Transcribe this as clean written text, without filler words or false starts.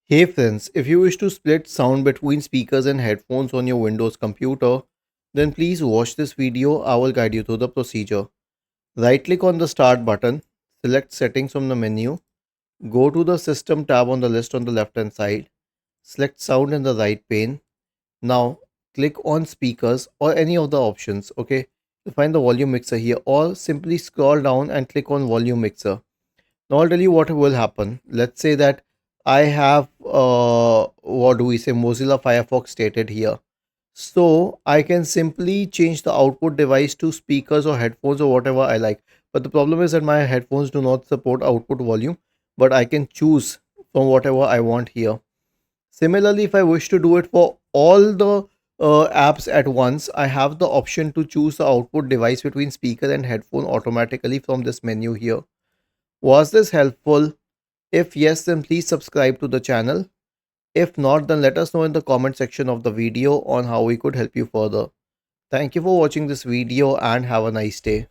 Hey friends, if you wish to split sound between speakers and headphones on your Windows computer, then please watch this video. I will guide you through the procedure. Right click on the start button, select settings from the menu, go to the system tab on the list on the left hand side, select sound in the right pane. Now click on speakers or any of the options. Okay, you'll find the volume mixer here, or simply scroll down and click on volume mixer. Now I'll tell you what will happen. Let's say that I have what do we say, Mozilla Firefox stated here. So I can simply change the output device to speakers or headphones or whatever I like. But the problem is that my headphones do not support output volume, but I can choose from whatever I want here. Similarly, if I wish to do it for all the apps at once, I have the option to choose the output device between speaker and headphone automatically from this menu here. Was this helpful? If yes, then please subscribe to the channel. If not, then let us know in the comment section of the video on how we could help you further. Thank you for watching this video and have a nice day.